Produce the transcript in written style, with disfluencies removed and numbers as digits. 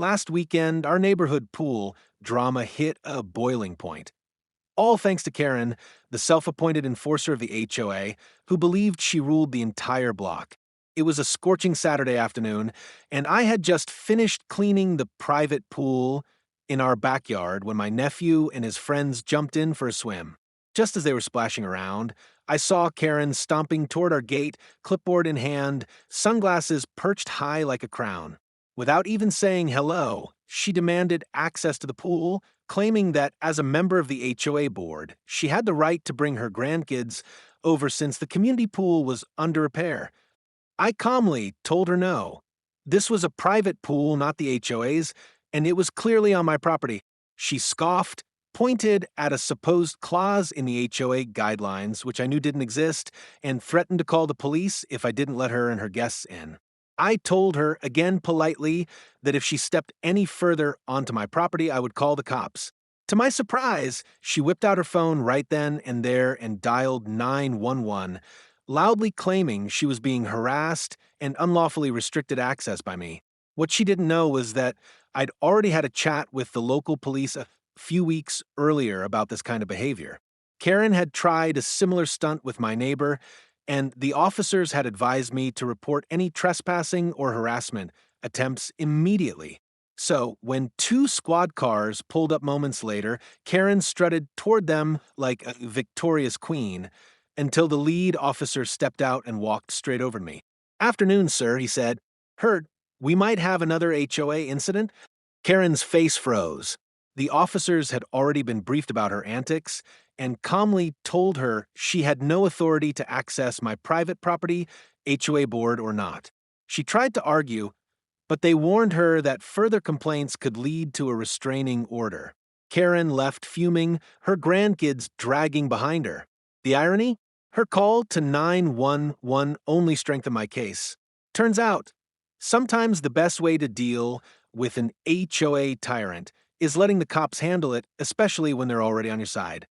Last weekend, our neighborhood pool drama hit a boiling point. All thanks to Karen, the self appointed enforcer of the HOA, who believed she ruled the entire block. It was a scorching Saturday afternoon, and I had just finished cleaning the private pool in our backyard when my nephew and his friends jumped in for a swim. Just as they were splashing around, I saw Karen stomping toward our gate, clipboard in hand, sunglasses perched high like a crown. Without even saying hello, she demanded access to the pool, claiming that as a member of the HOA board, she had the right to bring her grandkids over since the community pool was under repair. I calmly told her no. This was a private pool, not the HOA's, and it was clearly on my property. She scoffed, pointed at a supposed clause in the HOA guidelines, which I knew didn't exist, and threatened to call the police if I didn't let her and her guests in. I told her, again politely, that if she stepped any further onto my property, I would call the cops. To my surprise, she whipped out her phone right then and there and dialed 911, loudly claiming she was being harassed and unlawfully restricted access by me. What she didn't know was that I'd already had a chat with the local police a few weeks earlier about this kind of behavior. Karen had tried a similar stunt with my neighbor, and the officers had advised me to report any trespassing or harassment attempts immediately. So, when two squad cars pulled up moments later, Karen strutted toward them like a victorious queen until the lead officer stepped out and walked straight over to me. "Afternoon, sir," he said. "Heard we might have another HOA incident?" Karen's face froze. The officers had already been briefed about her antics and calmly told her she had no authority to access my private property, HOA board or not. She tried to argue, but they warned her that further complaints could lead to a restraining order. Karen left fuming, her grandkids dragging behind her. The irony? Her call to 911 only strengthened my case. Turns out, sometimes the best way to deal with an HOA tyrant is letting the cops handle it, especially when they're already on your side.